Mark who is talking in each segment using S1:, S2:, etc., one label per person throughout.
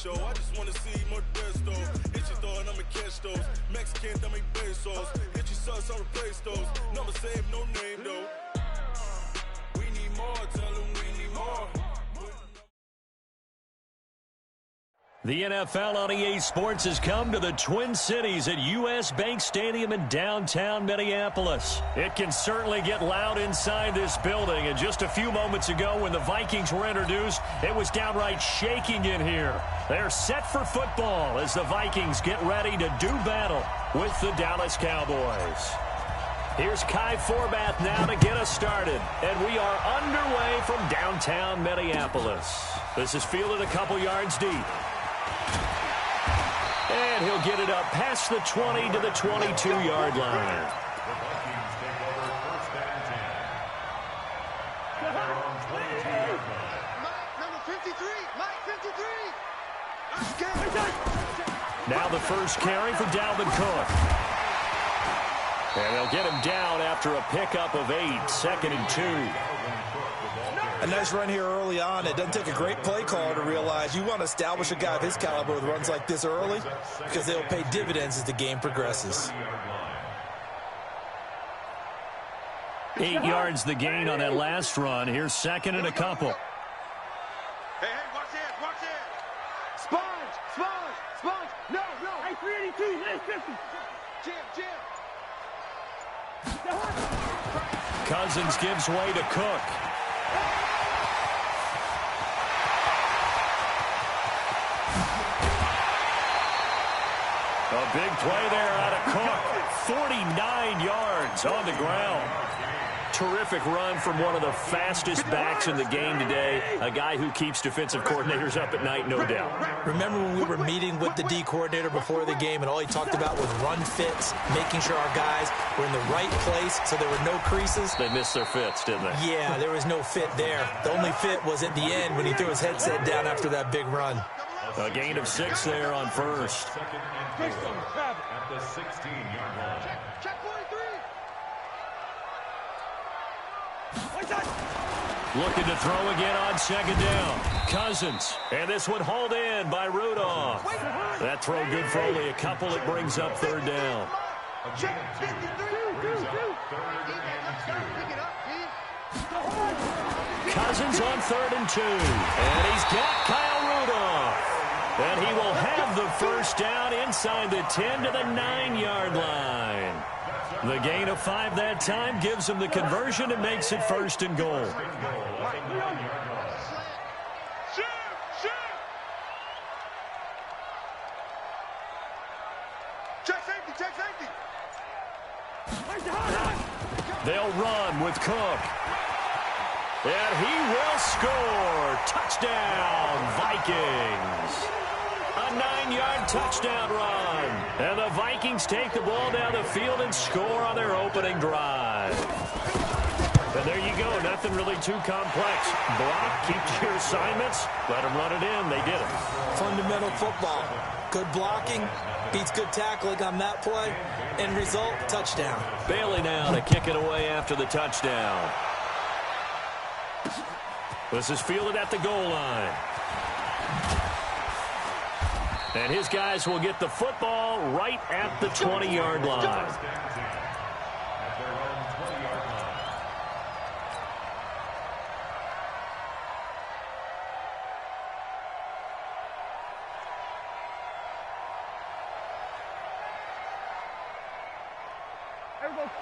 S1: show. I just want to see more desto. Hit your throw and I'ma catch those. Mexican, that make pesos. Hit your sauce, I'll replace those. Never save, no name though. We need more, tell them we need more.
S2: The NFL on EA Sports has come to the Twin Cities at U.S. Bank Stadium in downtown Minneapolis. It can certainly get loud inside this building, and just a few moments ago when the Vikings were introduced, it was downright shaking in here. They're set for football as the Vikings get ready to do battle with the Dallas Cowboys. Here's Kai Forbath now to get us started, and we are underway from downtown Minneapolis. This is fielded a couple yards deep. And he'll get it up past the 20 to the 22-yard line.
S3: Number 53, Mike 53.
S2: Now the first carry for Dalvin Cook. And they'll get him down after a pickup of 8, 2nd and 2.
S4: A nice run here early on. It doesn't take a great play caller to realize you want to establish a guy of his caliber with runs like this early because they'll pay dividends as the game progresses.
S2: 8 yards the gain on that last run. Here's 2nd and a couple.
S3: Hey, watch it. Sponge. No. Hey, 382, let's Jim.
S2: Cousins gives way to Cook. A big play there out of Cook. 49 yards on the ground. Terrific run from one of the fastest backs in the game today. A guy who keeps defensive coordinators up at night, no doubt.
S4: Remember when we were meeting with the D coordinator before the game and all he talked about was run fits, making sure our guys were in the right place so there were no creases?
S2: They missed their fits, didn't they?
S4: Yeah, there was no fit there. The only fit was at the end when he threw his headset down after that big run.
S2: A gain of 6 there on first.
S3: At the 16-yard line. Check 43.
S2: Looking to throw again on 2nd down. Cousins. And this one hauled in by Rudolph. That throw good for only a couple. It brings up 3rd down. Cousins on 3rd and 2. And he's got Kyle Rudolph. And he will have the first down inside the 10 to the 9-yard line. The gain of 5 that time gives him the conversion and makes it 1st and goal.
S3: Check safety.
S2: They'll run with Cook. And he will score. Touchdown, Vikings. A 9-yard touchdown run. And the Vikings take the ball down the field and score on their opening drive. And there you go. Nothing really too complex. Block, keep to your assignments, let them run it in. They did it.
S4: Fundamental football. Good blocking beats good tackling on that play. End result, touchdown.
S2: Bailey now to kick it away after the touchdown. This is fielded at the goal line. And his guys will get the football right at the 20-yard line.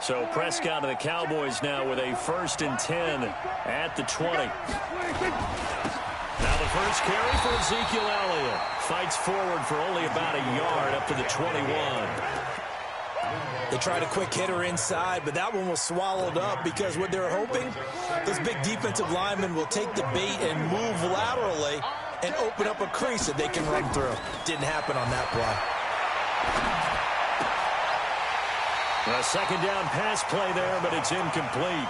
S2: So Prescott and the Cowboys now with a 1st and 10 at the 20. Now the first carry for Ezekiel Elliott. Fights forward for only about a yard up to the 21.
S4: They tried a quick hitter inside, but that one was swallowed up because what they're hoping, this big defensive lineman will take the bait and move laterally and open up a crease that they can run through. Didn't happen on that play.
S2: A 2nd down pass play there, but it's incomplete.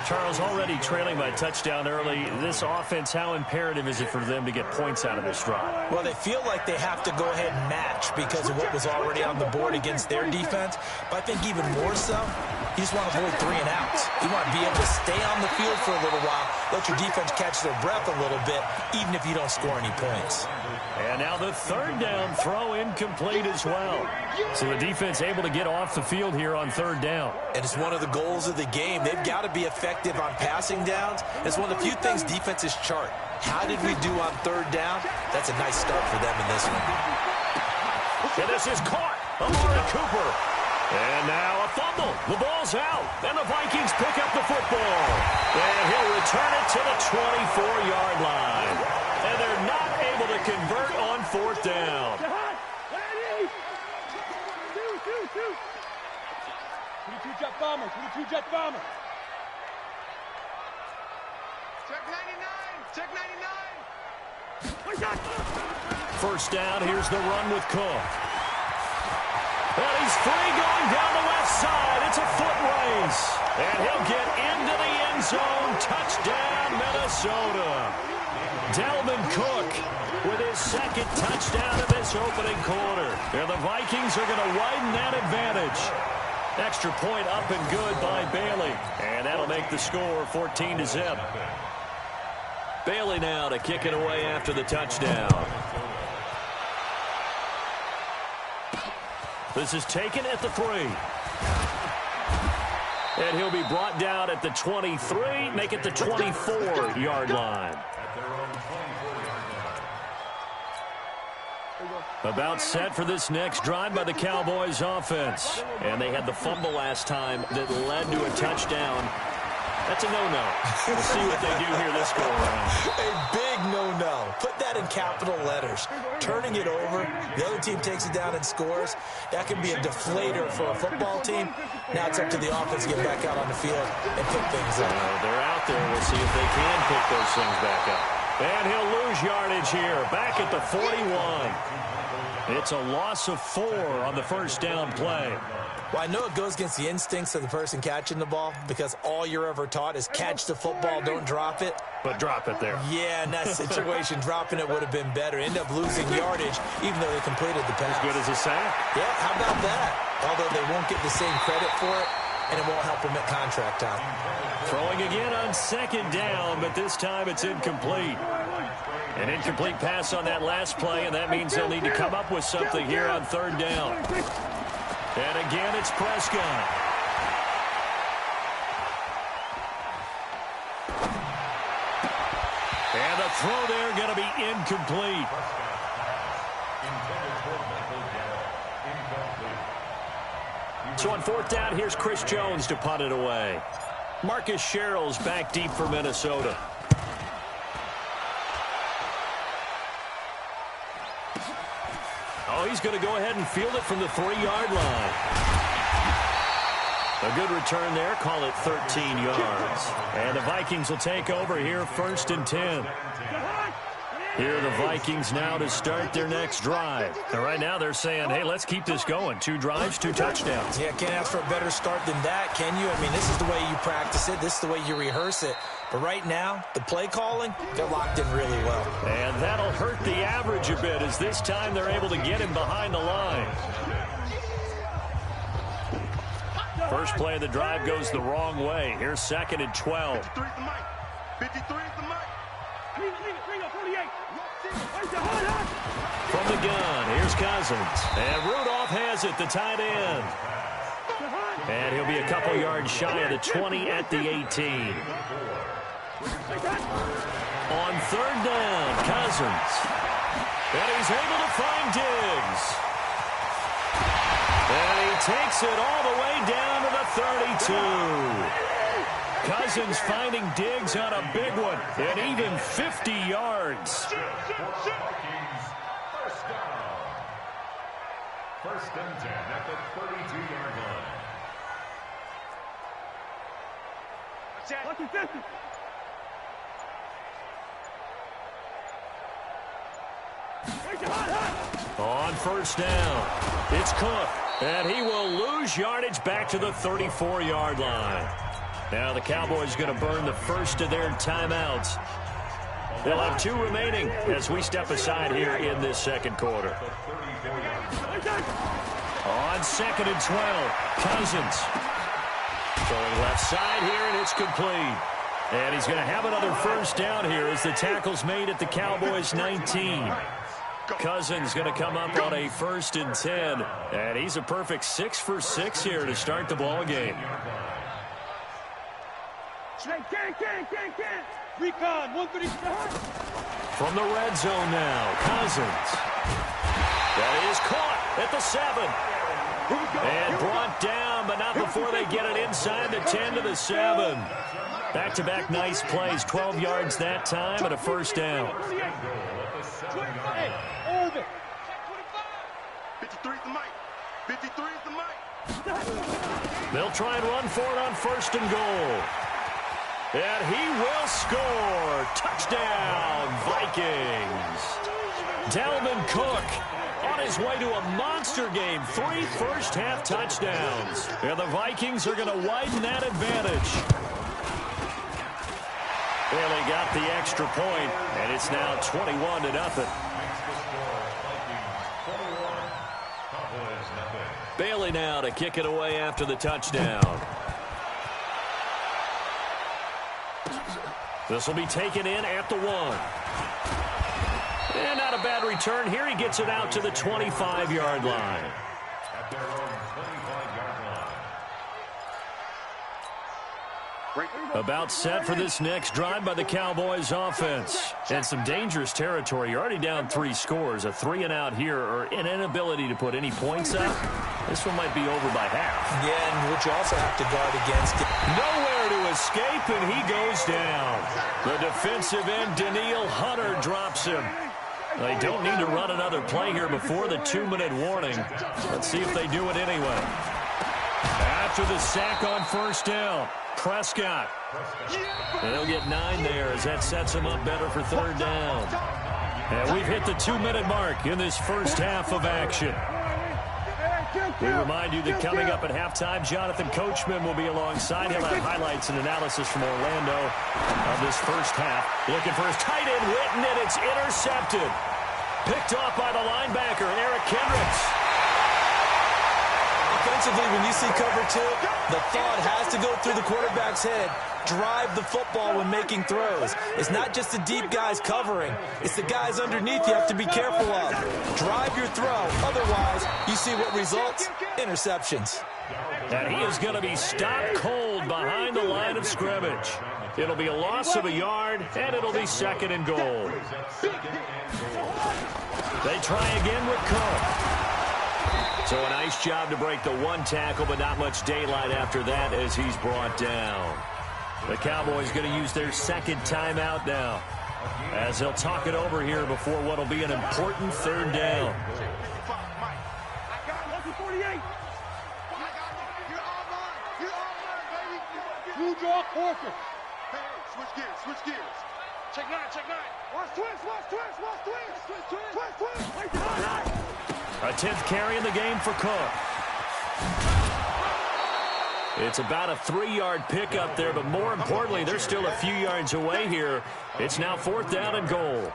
S2: Charles, already trailing by touchdown early. This offense, how imperative is it for them to get points out of this drive?
S4: Well, they feel like they have to go ahead and match because of what was already on the board against their defense. But I think even more so, You just want to avoid 3 and outs. You want to be able to stay on the field for a little while, let your defense catch their breath a little bit, even if you don't score any points.
S2: And now the third down throw incomplete as well. So the defense able to get off the field here on third down.
S4: And it's one of the goals of the game. They've got to be effective on passing downs. It's one of the few things defenses chart. How did we do on third down? That's a nice start for them in this one.
S2: And this is caught. Amari Cooper. And now a fumble. The ball's out. And the Vikings pick up the football. And he'll return it to the 24-yard line. And they're not able to convert on fourth down.
S3: 22 jet bomber, 22 jet bomber. Check 99, check 99.
S2: First down, here's the run with Cook. And he's free going down the left side. It's a foot race. And he'll get into the end zone. Touchdown, Minnesota. Dalvin Cook with his second touchdown of this opening quarter. And the Vikings are going to widen that advantage. Extra point up and good by Bailey. And that'll make the score 14-0. Bailey now to kick it away after the touchdown. This is taken at the 3. And he'll be brought down at the 23, make it the 24-yard line. About set for this next drive by the Cowboys offense. And they had the fumble last time that led to a touchdown. That's a no-no. We'll see what they do here this go-around.
S4: A big no-no. Put that in capital letters. Turning it over, the other team takes it down and scores. That can be a deflator for a football team. Now it's up to the offense to get back out on the field and pick things up.
S2: They're out there. We'll see if they can pick those things back up. And he'll lose yardage here, back at the 41. It's a loss of 4 on the first down play.
S4: Well, I know it goes against the instincts of the person catching the ball because all you're ever taught is catch the football, don't drop it.
S2: But drop it there.
S4: Yeah, in that situation, dropping it would have been better. End up losing yardage, even though they completed the pass.
S2: As good as a sack.
S4: Yeah, how about that? Although they won't get the same credit for it, and it won't help them at contract time.
S2: Throwing again on second down, but this time it's incomplete. An incomplete pass on that last play, and that means they'll need to come up with something here on third down. And again, it's Prescott. And the throw there going to be incomplete. So on fourth down, here's Chris Jones to punt it away. Marcus Sherrill's back deep for Minnesota. Oh, he's going to go ahead and field it from the 3-yard line. A good return there. Call it 13 yards. And the Vikings will take over here, 1st and 10. Here are the Vikings now to start their next drive. And right now they're saying, hey, let's keep this going. 2 drives, 2 touchdowns.
S4: Yeah, can't ask for a better start than that, can you? I mean, this is the way you practice it. This is the way you rehearse it. But right now, the play calling, they're locked in really well.
S2: And that'll hurt the average a bit as this time they're able to get him behind the line. First play of the drive goes the wrong way. Here's 2nd and 12.
S3: 53 is the mic. 53 is the mic.
S2: From the gun, here's Cousins. And Rudolph has it, the tight end. And he'll be a couple yards shy of the 20 at the 18. On third down, Cousins. And he's able to find Diggs. And he takes it all the way down to the 32. Cousins finding Diggs on a big one, and even 50 yards.
S3: First and 10 at the 32-yard line.
S2: On first down, it's Cook, and he will lose yardage back to the 34-yard line. Now the Cowboys going to burn the first of their timeouts. They'll have 2 remaining as we step aside here in this second quarter. On 2nd and 12, Cousins. Throwing left side here, and it's complete. And he's going to have another first down here as the tackle's made at the Cowboys' 19. Cousins going to come up on a 1st and 10. And he's a perfect 6 for 6 here to start the ball game.
S5: Recon, 130.
S2: From the red zone now, Cousins. That is caught at the 7. And brought down, but not before they get it inside the 10 to the 7. Back-to-back nice plays, 12 yards that time and a first down.
S1: 53 is the mic. 53 is the mic.
S2: They'll try and run for it on 1st and goal. And he will score. Touchdown, Vikings. Dalvin Cook on his way to a monster game. 3 first-half touchdowns. And the Vikings are going to widen that advantage. Bailey got the extra point, and it's now 21-0. Bailey now to kick it away after the touchdown. This will be taken in at the 1. And not a bad return here. He gets it out to the 25-yard line.
S3: At their own 25-yard line.
S2: About set for this next drive by the Cowboys offense. And some dangerous territory. You're already down 3 scores. A 3-and-out here, or an inability to put any points up. This one might be over by half.
S4: Yeah, and what you also have to guard against.
S2: Nowhere to escape, and he goes down. The defensive end, Danielle Hunter, drops him. They don't need to run another play here before the 2-minute warning. Let's see if they do it anyway. After the sack on 1st down, Prescott. They'll get 9 there as that sets him up better for 3rd down. And we've hit the 2-minute mark in this first half of action. We remind you that coming up at halftime, Jonathan Coachman will be alongside. He'll have highlights and analysis from Orlando of this first half. Looking for his tight end, Witten, and it's intercepted. Picked off by the linebacker, Eric Kendricks.
S4: Offensively, when you see cover 2, the thought has to go through the quarterback's head. Drive the football when making throws. It's not just the deep guys covering. It's the guys underneath you have to be careful of. Drive your throw. Otherwise, you see what results? Interceptions.
S2: And he is going to be stopped cold behind the line of scrimmage. It'll be a loss of a yard, and it'll be 2nd and goal. They try again with Cook. So a nice job to break the 1 tackle, but not much daylight after that as he's brought down. The Cowboys going to use their 2nd timeout now as they'll talk it over here before what will be an important 3rd down.
S5: You draw Corker.
S1: Hey, switch gears.
S5: Check 9. Watch twist.
S2: A 10th carry in the game for Cook. It's about a 3-yard pickup there, but more importantly, they're still a few yards away here. It's now 4th down and goal.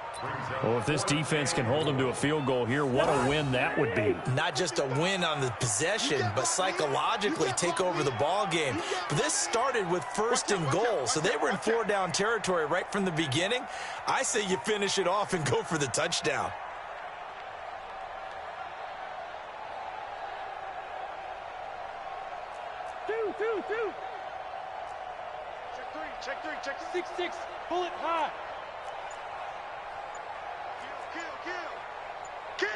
S2: Well, if this defense can hold them to a field goal here, what a win that would be.
S4: Not just a win on the possession, but psychologically take over the ball game. But this started with 1st and goal, so they were in 4-down territory right from the beginning. I say you finish it off and go for the touchdown.
S5: Two. Check 3. 6. Bullet high.
S1: Kill.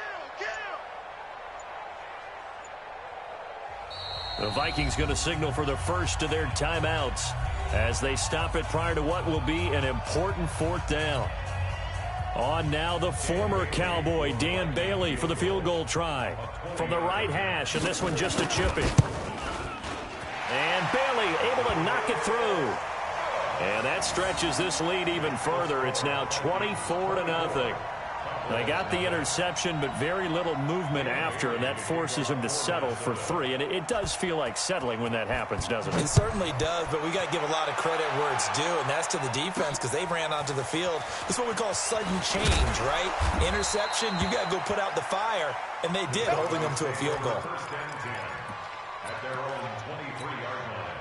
S2: The Vikings going to signal for the first of their timeouts as they stop it prior to what will be an important 4th down. On now the former Cowboy, Dan Bailey, for the field goal try. From the right hash, and this one just a chipping. And Bailey able to knock it through. And that stretches this lead even further. It's now 24-0. They got the interception, but very little movement after, and that forces them to settle for 3. And it does feel like settling when that happens, doesn't it?
S4: It certainly does, but we got to give a lot of credit where it's due, and that's to the defense because they ran onto the field. This is what we call sudden change, right? Interception, you got to go put out the fire, and they did, holding them to a field goal.
S3: At their own 23-yard line.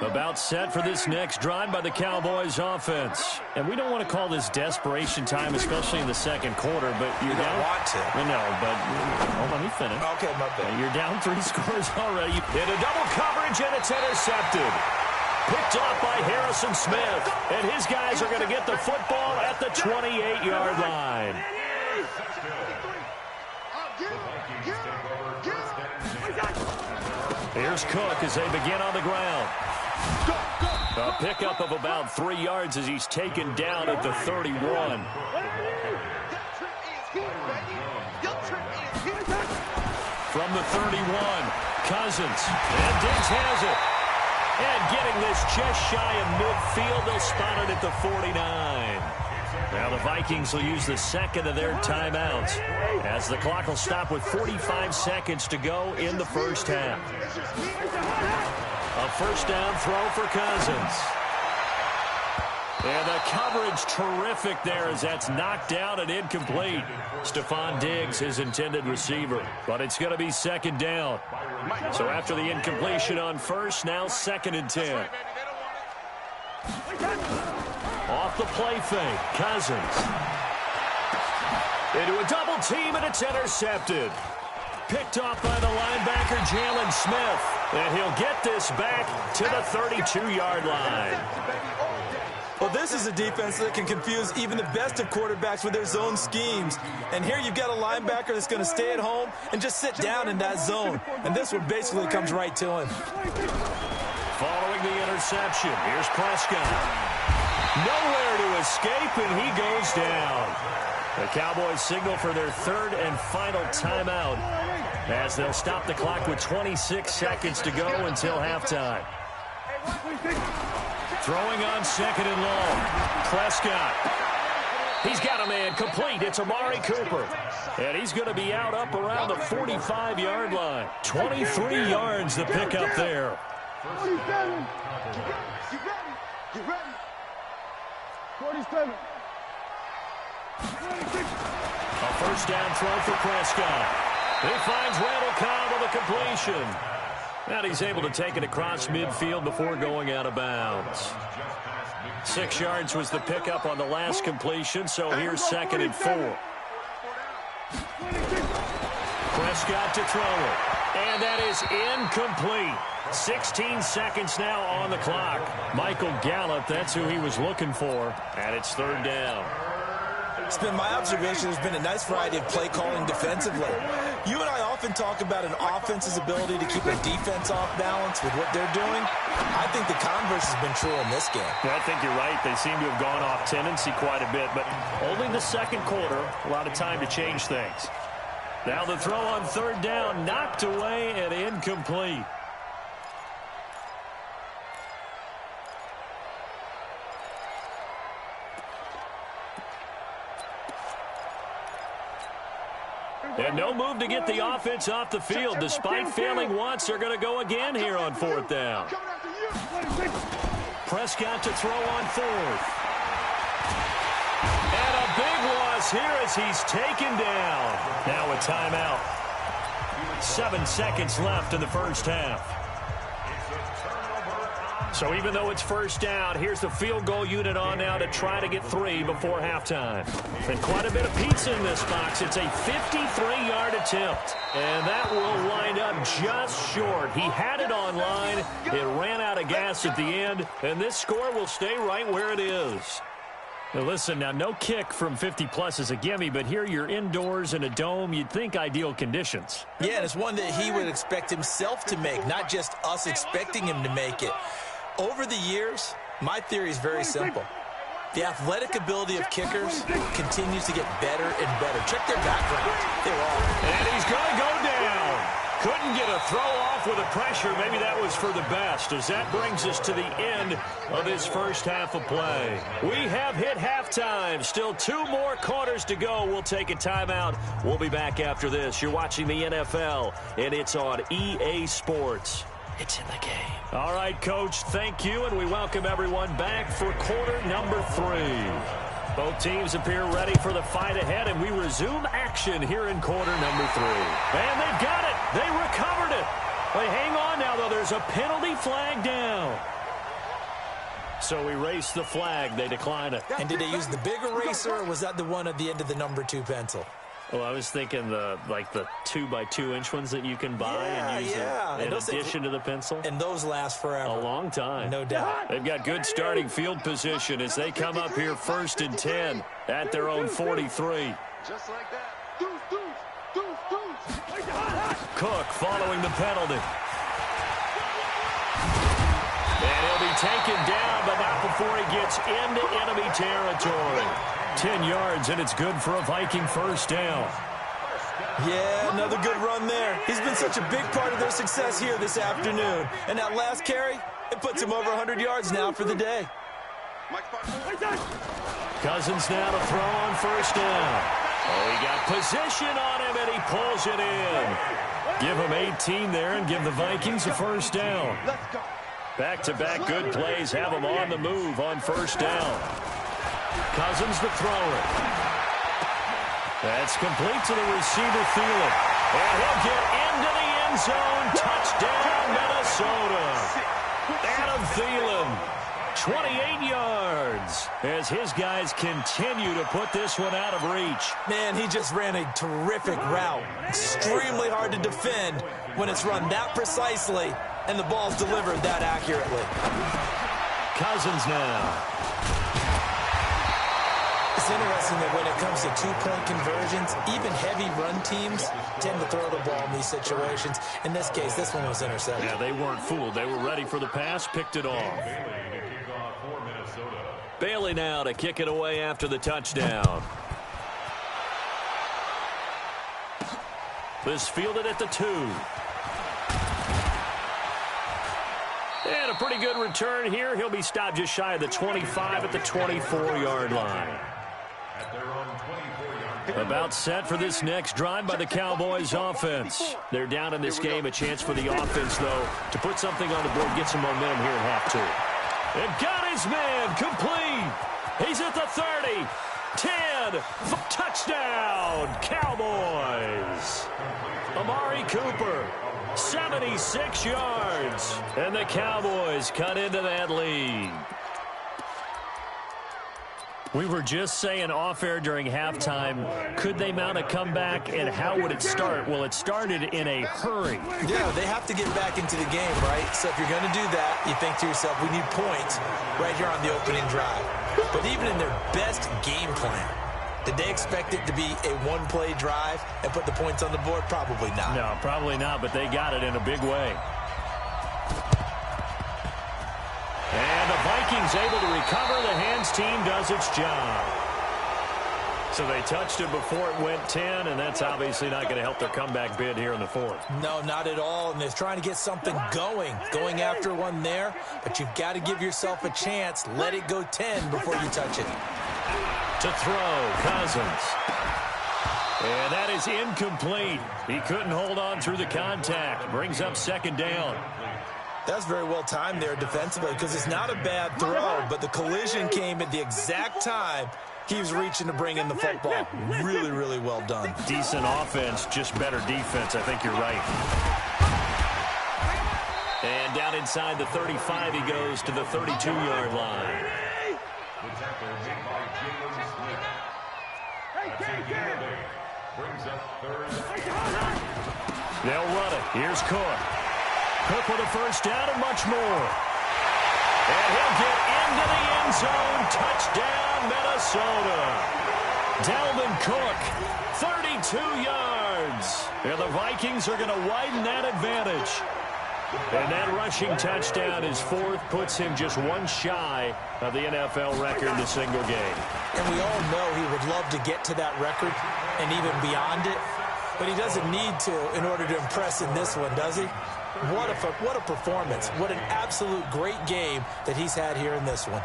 S2: About set for this next drive by the Cowboys offense. And we don't want to call this desperation time, especially in the second quarter, but you're down.
S4: Want to.
S2: I know, but hold on, let me finish.
S4: Okay, my bad.
S2: You're down 3 scores already. In a double coverage, and it's intercepted. Picked off by Harrison Smith. And his guys are going to get the football at the 28-yard line. Here's Cook as they begin on the ground. A pickup of about 3 yards as he's taken down at the 31. From the 31, Cousins. And Diggs has it. And getting this just shy of midfield, they'll spot it at the 49. Now the Vikings will use the second of their timeouts as the clock will stop with 45 seconds to go in the first half. A first down throw for Cousins. And the coverage terrific there as that's knocked down and incomplete. Stephon Diggs, his intended receiver. But it's going to be second down. So after the incompletion on first, now second and 10. Off the play fake, Cousins. Into a double team, and it's intercepted. Picked off by the linebacker, Jalen Smith. And he'll get this back to the 32-yard line.
S4: Well, this is a defense that can confuse even the best of quarterbacks with their zone schemes. And here you've got a linebacker that's going to stay at home and just sit down in that zone. And this one basically comes right to him.
S2: Following the interception, here's Prescott. Nowhere to escape, and he goes down. The Cowboys signal for their third and final timeout as they'll stop the clock with 26 seconds to go until halftime. Throwing on second and long. Prescott. He's got a man complete. It's Amari Cooper. And he's going to be out up around the 45-yard line. 23 yards to pick up there.
S5: 47. Get ready. 47. 26.
S2: A first down throw for Prescott. He finds Randall Cobb on the completion. And he's able to take it across midfield before going out of bounds. 6 yards was the pickup on the last completion, so here's second and 4. Prescott to throw it. And that is incomplete. 16 seconds now on the clock. Michael Gallup, that's who he was looking for. And it's third down.
S4: It's been my observation there's been a nice variety of play calling defensively. You and I often talk about an offense's ability to keep a defense off balance with what they're doing. I think the converse has been true in this game.
S2: Yeah, I think you're right. They seem to have gone off tendency quite a bit, but only the second quarter, a lot of time to change things. Now the throw on third down, knocked away and incomplete. And no move to get the offense off the field. Despite failing once, they're going to go again here on fourth down. Prescott to throw on fourth. And a big loss here as he's taken down. Now a timeout. 7 seconds left in the first half. So even though it's first down, here's the field goal unit on now to try to get 3 before halftime. And quite a bit of pizza in this box. It's a 53-yard attempt. And that will wind up just short. He had it on line. It ran out of gas at the end. And this score will stay right where it is. Now listen, now no kick from 50-plus is a gimme, but here you're indoors in a dome. You'd think ideal conditions.
S4: Yeah, and it's one that he would expect himself to make, not just us expecting him to make it. Over the years, my theory is very simple. The athletic ability of kickers continues to get better and better. Check their background. They're all.
S2: And he's going to go down. Couldn't get a throw off with the pressure. Maybe that was for the best, as that brings us to the end of this first half of play. We have hit halftime. Still 2 more quarters to go. We'll take a timeout. We'll be back after this. You're watching the NFL, and it's on EA Sports. It's in the game. All right, Coach, thank you, and we welcome everyone back for quarter number 3. Both teams appear ready for the fight ahead, and we resume action here in quarter number 3. And they've got it. They recovered it. They hang on now, though. There's a penalty flag down. So erase the flag. They decline it.
S4: And did they use the big eraser, or was that the one at the end of the number 2 pencil?
S2: Well, I was thinking the 2x2-inch ones that you can buy and use in addition to the pencil.
S4: And those last forever.
S2: A long time.
S4: No doubt.
S2: They've got good starting field position as they come up here 1st and 10 at their own 43.
S5: Just like that.
S2: Cook following the penalty. And he'll be taken down, but not before he gets into enemy territory. 10 yards, and it's good for a Viking first down.
S4: Yeah, another good run there. He's been such a big part of their success here this afternoon. And that last carry, it puts him over 100 yards now for the day.
S2: Cousins now to throw on first down. Oh, he got position on him, and he pulls it in. Give him 18 there and give the Vikings a first down. Back-to-back good plays have him on the move on first down. Cousins the thrower. That's complete to the receiver, Thielen. And he'll get into the end zone. Touchdown, Minnesota. Adam Thielen, 28 yards as his guys continue to put this one out of reach.
S4: Man, he just ran a terrific route. Extremely hard to defend when it's run that precisely and the ball's delivered that accurately.
S2: Cousins now.
S4: It's interesting that when it comes to two-point conversions, even heavy run teams tend to throw the ball in these situations. In this case, this one was intercepted.
S2: Yeah, they weren't fooled. They were ready for the pass, picked it off. Bailey now to kick it away after the touchdown. This fielded at the 2. And a pretty good return here. He'll be stopped just shy of the 25 at the 24-yard line. About set for this next drive by the Cowboys offense. They're down in this game. A chance for the offense, though, to put something on the board, get some momentum here at half 2. And got his man complete. He's at the 30. 10. Touchdown, Cowboys. Amari Cooper, 76 yards. And the Cowboys cut into that lead. We were just saying off-air during halftime, could they mount a comeback, and how would it start? Well, it started in a hurry.
S4: Yeah, they have to get back into the game, right? So if you're going to do that, you think to yourself, we need points right here on the opening drive. But even in their best game plan, did they expect it to be a one-play drive and put the points on the board? Probably not.
S2: No, probably not, but they got it in a big way. And the Vikings able to recover. The hands team does its job. So they touched it before it went 10, and that's obviously not going to help their comeback bid here in the 4th.
S4: No, not at all, and they're trying to get something going after one there, but you've got to give yourself a chance. Let it go 10 before you touch it.
S2: To throw, Cousins. And that is incomplete. He couldn't hold on through the contact. Brings up second down.
S4: That's very well timed there defensively because it's not a bad throw, but the collision came at the exact time he was reaching to bring in the football. Really, really well done.
S2: Decent offense, just better defense. I think you're right. And down inside the 35, he goes to the 32-yard line. They'll run it. Here's Cook. Cook with a first down and much more. And he'll get into the end zone. Touchdown, Minnesota. Dalvin Cook, 32 yards. And the Vikings are going to widen that advantage. And that rushing touchdown is 4th, puts him just one shy of the NFL record in a single game.
S4: And we all know he would love to get to that record and even beyond it, but he doesn't need to in order to impress in this one, does he? What a performance. What an absolute great game that he's had here in this one.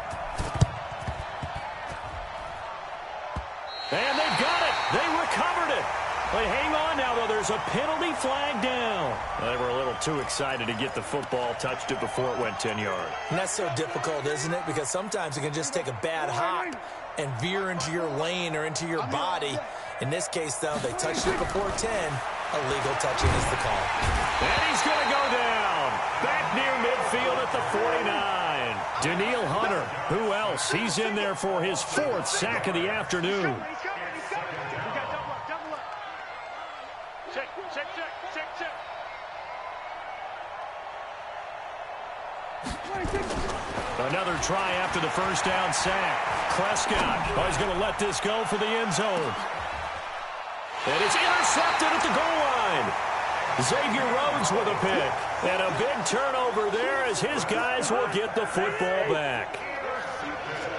S2: And they've got it. They recovered it. But hang on now, though. There's a penalty flag down. They were a little too excited to get the football, touched it before it went 10 yards.
S4: And that's so difficult, isn't it? Because sometimes it can just take a bad hop and veer into your lane or into your body. In this case, though, they touched it before 10. Illegal touching is the call.
S2: And he's going to go down. Back near midfield at the 49. Daniil Hunter, who else? He's in there for his 4th sack of the afternoon. Another try after the first down sack. Prescott, he's going to let this go for the end zone. And it's intercepted at the goal line. Xavier Rhodes with a pick. And a big turnover there as his guys will get the football back.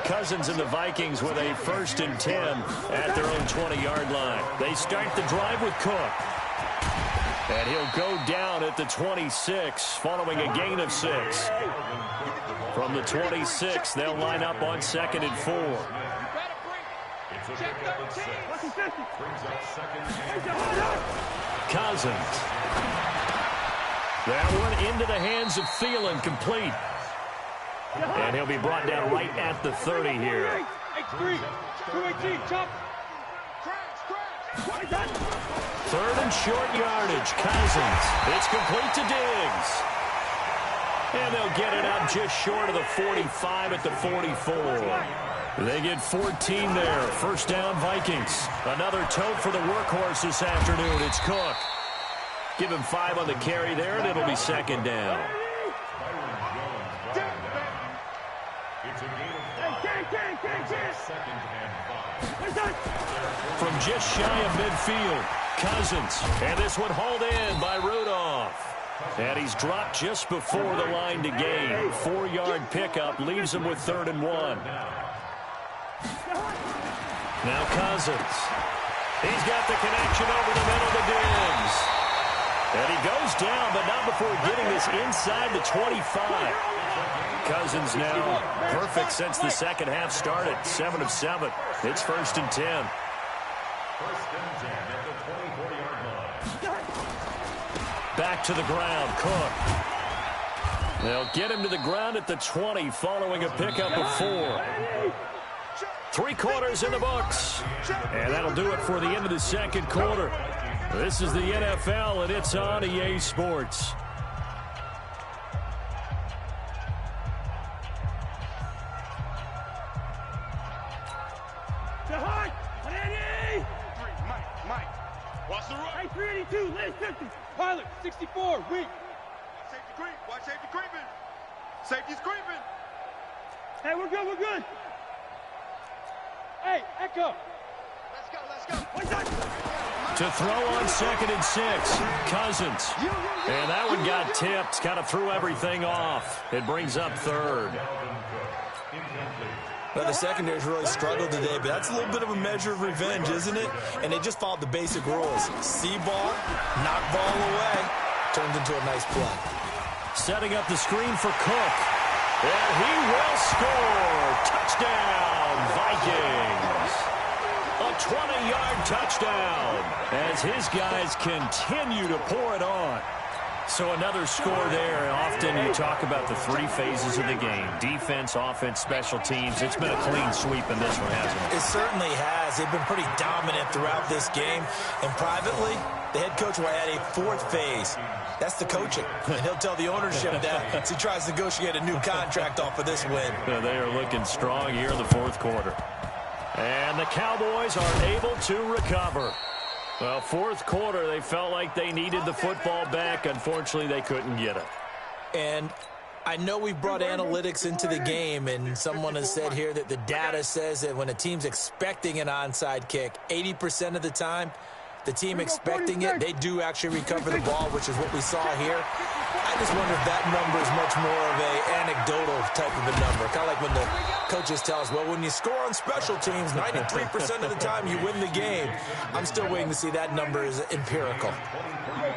S2: Cousins and the Vikings with a 1st and 10 at their own 20-yard line. They start the drive with Cook. And he'll go down at the 26 following a gain of 6. From the 26, they'll line up on 2nd and 4. Cousins. That one into the hands of Thielen, complete. And he'll be brought down right at the 30 here. 3rd and short yardage. Cousins. It's complete to Diggs. And they'll get it up just short of the 45 at the 44. They get 14 there. 1st down, Vikings. Another tote for the workhorse this afternoon. It's Cook. Give him 5 on the carry there, and it'll be 2nd down. From just shy of midfield, Cousins. And this one hauled in by Rudolph. And he's dropped just before the line to gain. 4-yard pickup leaves him with 3rd and 1. Now Cousins. He's got the connection over the middle to Diggs. And he goes down, but not before getting this inside the 25. Cousins now perfect since the second half started. 7 of 7. It's 1st and 10.
S3: 1st and 10 at the 24-yard line.
S2: Back to the ground, Cook. They'll get him to the ground at the 20 following a pickup of 4. 3 quarters in the books. And that'll do it for the end of the 2nd quarter. This is the NFL, and it's on EA Sports.
S5: Watch the run. Hey, 382, lane 50. Pilot, 64, weak. Safety creep. Watch safety creeping. Safety's creeping. Hey, we're good, we're good. Hey, echo. Let's go.
S2: To throw on 2nd and 6, Cousins. And that one got tipped, kind of threw everything off. It brings up 3rd.
S4: Well, the secondary's really struggled today, but that's a little bit of a measure of revenge, isn't it? And they just followed the basic rules. See ball, knock ball away, turns into a nice play.
S2: Setting up the screen for Cook. And he will score. Touchdown, Vikings. A 20-yard touchdown as his guys continue to pour it on. So another score there. Often you talk about the 3 phases of the game. Defense, offense, special teams. It's been a clean sweep in this one, hasn't it?
S4: It certainly has. They've been pretty dominant throughout this game. And privately, the head coach will add a 4th phase. That's the coaching. And he'll tell the ownership that as he tries to negotiate a new contract off of this win.
S2: They are looking strong here in the 4th quarter. And the Cowboys are able to recover. Well, 4th quarter, they felt like they needed the football back. Unfortunately, they couldn't get it.
S4: And I know we've brought analytics into the game, and someone has said here that the data says that when a team's expecting an onside kick, 80% of the time, the team expecting it, they do actually recover the ball, which is what we saw here. I just wonder if that number is much more of an anecdotal type of a number. Kind of like when the coaches tell us, well, when you score on special teams, 93% of the time you win the game. I'm still waiting to see that number is empirical.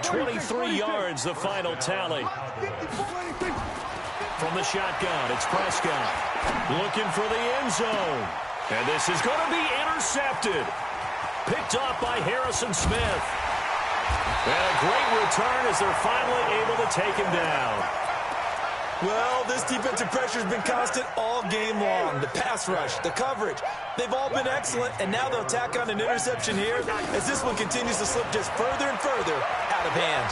S2: 23 yards, the final tally. From the shotgun, it's Prescott. Looking for the end zone. And this is going to be intercepted. Picked off by Harrison Smith. And a great return as they're finally able to take him down.
S4: Well, this defensive pressure has been constant all game long. The pass rush, the coverage, they've all been excellent, and now they'll tack on an interception here as this one continues to slip just further and further out of hand.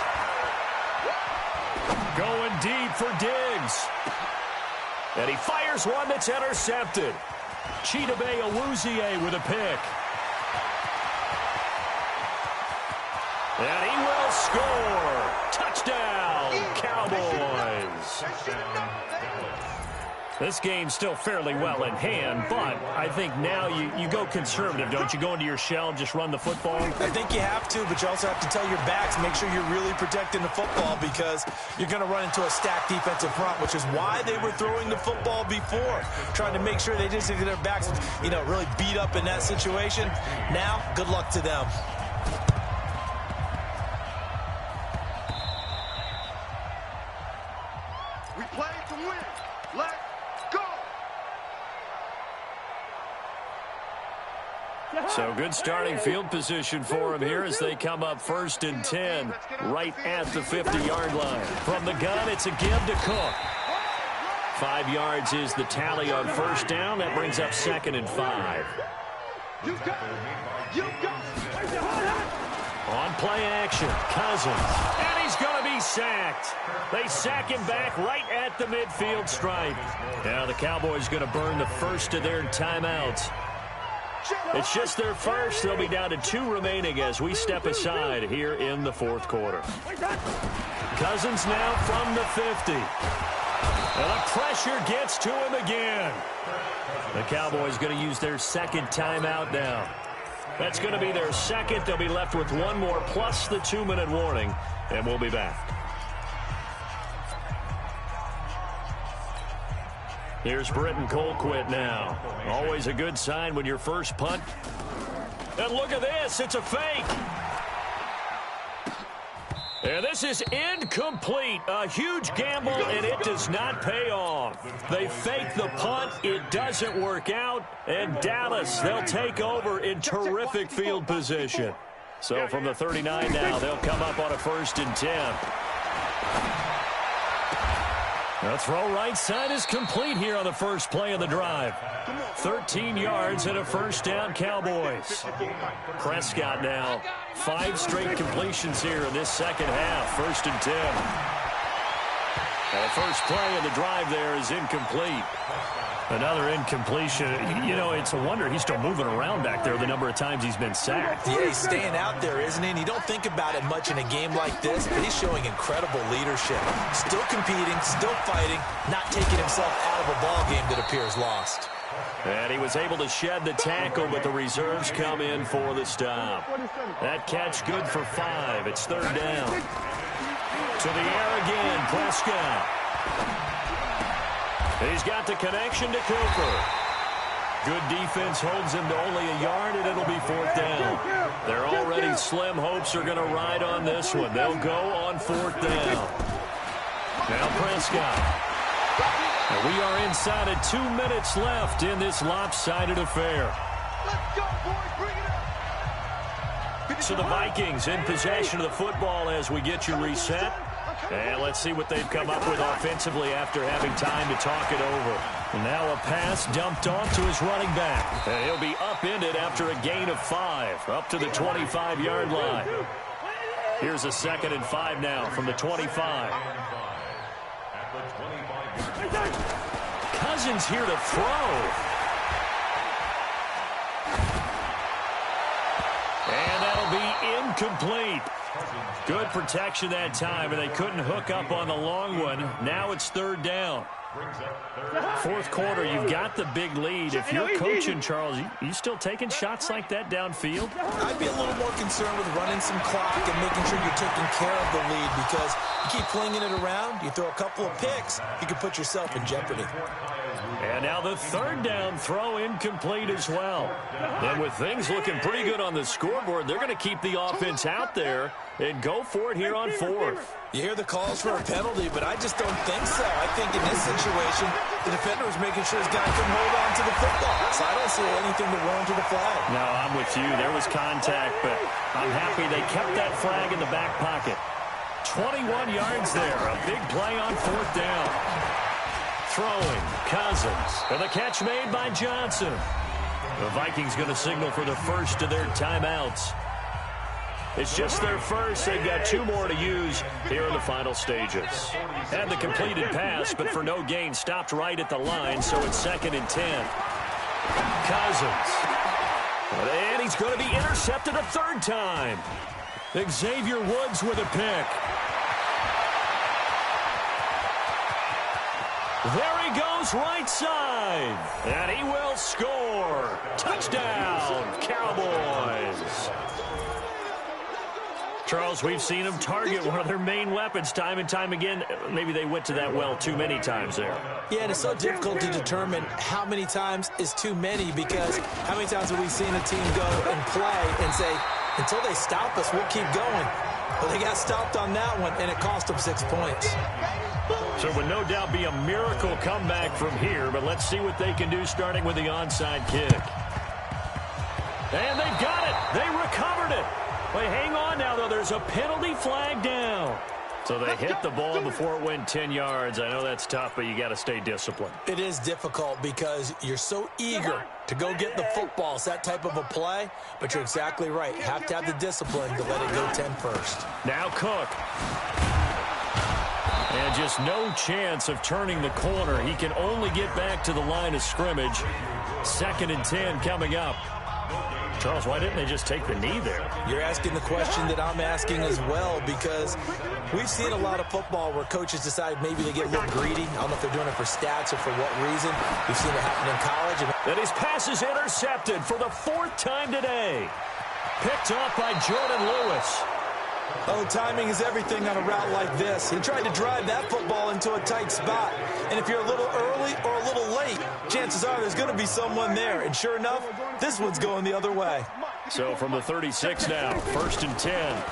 S2: Going deep for Diggs. And he fires one that's intercepted. Chidobe Awuzie with a pick. And he will score. Touchdown, Cowboys. This game's still fairly well in hand, but I think now you go conservative, don't you? Go into your shell and just run the football?
S4: I think you have to, but you also have to tell your backs, make sure you're really protecting the football because you're going to run into a stacked defensive front, which is why they were throwing the football before, trying to make sure they just get their backs, really beat up in that situation. Now, good luck to them.
S5: We play to win. Let's go.
S2: So good starting field position for him here as they come up 1st and 10 right at the 50-yard line. From the gun, it's a give to Cook. 5 yards is the tally on 1st down. That brings up 2nd and 5.
S5: You go. You go.
S2: On play action, Cousins. And he's going to be sacked. They sack him back right at the midfield stripe. Now the Cowboys going to burn the first of their timeouts. It's just their first. They'll be down to 2 remaining as we step aside here in the 4th quarter. Cousins now from the 50. And the pressure gets to him again. The Cowboys going to use their 2nd timeout now. That's going to be their 2nd. They'll be left with 1 more plus the 2-minute warning, and we'll be back. Here's Britton Colquitt now. Always a good sign when your first punt. And look at this. It's a fake. And this is incomplete. A huge gamble, and it does not pay off. They fake the punt. It doesn't work out. And Dallas, they'll take over in terrific field position. So from the 39 now, they'll come up on a 1st and 10. The throw right side is complete here on the first play of the drive. 13 yards and a 1st down, Cowboys. Prescott now. 5 straight completions here in this 2nd half. 1st and 10. And the first play of the drive there is incomplete. Another incompletion. It's a wonder he's still moving around back there the number of times he's been sacked.
S4: Yeah, he's staying out there, isn't he? And you don't think about it much in a game like this, but he's showing incredible leadership. Still competing, still fighting, not taking himself out of a ball game that appears lost.
S2: And he was able to shed the tackle, but the reserves come in for the stop. That catch good for 5. It's 3rd down. To the air again, Prescott. He's got the connection to Cooper. Good defense holds him to only a yard, and it'll be 4th down. Their already slim hopes are going to ride on this one. They'll go on 4th down. Now Prescott. And we are inside of 2 minutes left in this lopsided affair.
S5: Let's go, boys. Bring it up.
S2: So the Vikings in possession of the football as we get you reset. And let's see what they've come up with offensively after having time to talk it over. And now a pass dumped off to his running back. And he'll be upended after a gain of 5, up to the 25-yard line. Here's a 2nd and 5 now from the 25. Cousins here to throw. And that'll be incomplete. Good protection that time, and they couldn't hook up on the long one. Now it's 3rd down. 4th quarter, you've got the big lead. If you're coaching, Charles, you still taking shots like that downfield?
S4: I'd be a little more concerned with running some clock and making sure you're taking care of the lead because you keep flinging it around, you throw a couple of picks, you can put yourself in jeopardy.
S2: And now the 3rd down throw incomplete as well. And with things looking pretty good on the scoreboard, they're going to keep the offense out there and go for it here on 4th.
S4: You hear the calls for a penalty, but I just don't think so. I think in this situation, the defender was making sure his guy couldn't hold on to the football. So I don't see anything to warrant the flag.
S2: No, I'm with you. There was contact, but I'm happy they kept that flag in the back pocket. 21 yards there. A big play on 4th down. Throwing, Cousins. And the catch made by Johnson. The Vikings going to signal for the first of their timeouts. It's just their first. They've got 2 more to use here in the final stages. Had the completed pass, but for no gain, stopped right at the line, so it's 2nd and 10. Cousins. And he's going to be intercepted a 3rd time. Xavier Woods with a pick. There he goes, right side. And he will score. Touchdown, Cowboys. Charles, we've seen them target one of their main weapons time and time again. Maybe they went to that well too many times there.
S4: Yeah, and it's so difficult to determine how many times is too many, because how many times have we seen a team go and play and say, until they stop us, we'll keep going. Well, they got stopped on that one, and it cost them 6 points.
S2: So it would no doubt be a miracle comeback from here, but let's see what they can do starting with the onside kick. And they've got it. They recovered it. Wait, hang on now, though. There's a penalty flag down. So they hit the ball before it went 10 yards. I know that's tough, but you got to stay disciplined.
S4: It is difficult because you're so eager to go get the football. It's that type of a play, but you're exactly right. You have to have the discipline to let it go 10 first.
S2: Now Cook. And just no chance of turning the corner. He can only get back to the line of scrimmage. 2nd and 10 coming up. Charles, why didn't they just take the knee there?
S4: You're asking the question that I'm asking as well, because we've seen a lot of football where coaches decide maybe they get a little greedy. I don't know if they're doing it for stats or for what reason. We've seen it happen in college.
S2: And his pass is intercepted for the 4th time today. Picked off by Jordan Lewis.
S4: Oh, timing is everything on a route like this. He tried to drive that football into a tight spot. And if you're a little early or a little late, chances are there's going to be someone there. And sure enough, this one's going the other way.
S2: So from the 36 now, 1st and 10.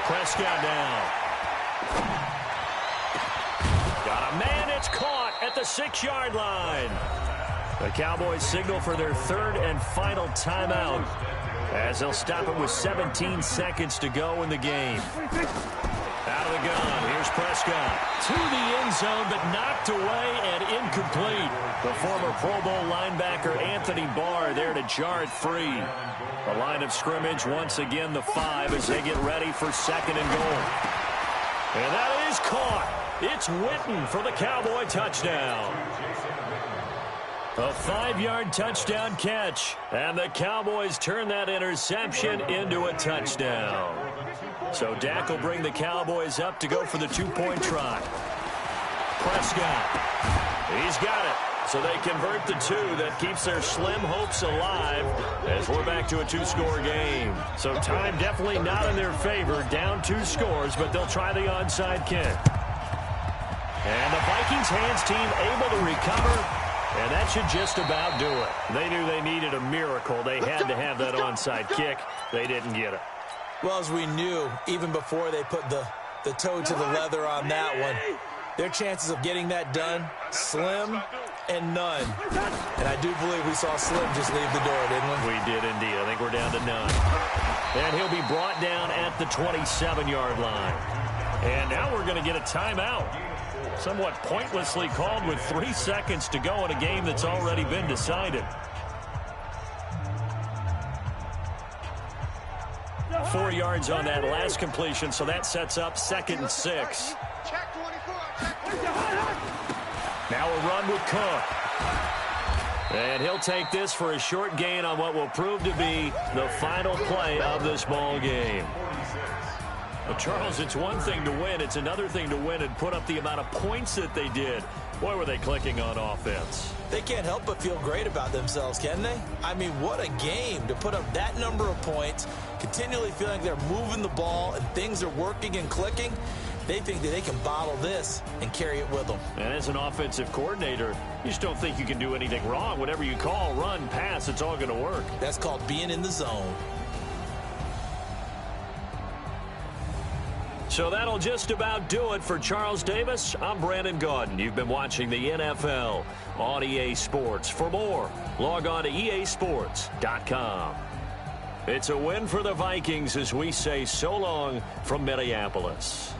S2: Prescott now. Got a man, it's caught at the 6-yard line. The Cowboys signal for their 3rd and final timeout, as they'll stop it with 17 seconds to go in the game. Out of the gun, here's Prescott. To the end zone, but knocked away and incomplete. The former Pro Bowl linebacker Anthony Barr there to jar it free. The line of scrimmage, once again the 5 as they get ready for 2nd and goal. And that is caught. It's Witten for the Cowboy touchdown. A 5-yard touchdown catch, and the Cowboys turn that interception into a touchdown. So Dak will bring the Cowboys up to go for the 2-point try. Prescott, he's got it. So they convert the 2. That keeps their slim hopes alive as we're back to a 2-score game. So time definitely not in their favor, down 2 scores, but they'll try the onside kick. And the Vikings hands team able to recover. And that should just about do it. They knew they needed a miracle. They had to have that onside kick. They didn't get it.
S4: Well, as we knew, even before they put the toe to the leather on that one, their chances of getting that done, slim and none. And I do believe we saw Slim just leave the door, didn't we?
S2: We did indeed. I think we're down to none. And he'll be brought down at the 27-yard line. And now we're going to get a timeout. Somewhat pointlessly called with 3 seconds to go in a game that's already been decided. 4 yards on that last completion, so that sets up 2nd and 6. Now a run with Cook. And he'll take this for a short gain on what will prove to be the final play of this ball game. Well, Charles, it's one thing to win. It's another thing to win and put up the amount of points that they did. Boy, were they clicking on offense.
S4: They can't help but feel great about themselves, can they? I mean, what a game to put up that number of points, continually feeling like they're moving the ball and things are working and clicking. They think that they can bottle this and carry it with them.
S2: And as an offensive coordinator, you just don't think you can do anything wrong. Whatever you call, run, pass, it's all going to work.
S4: That's called being in the zone.
S2: So that'll just about do it for Charles Davis. I'm Brandon Gaudin. You've been watching the NFL on EA Sports. For more, log on to easports.com. It's a win for the Vikings as we say so long from Minneapolis.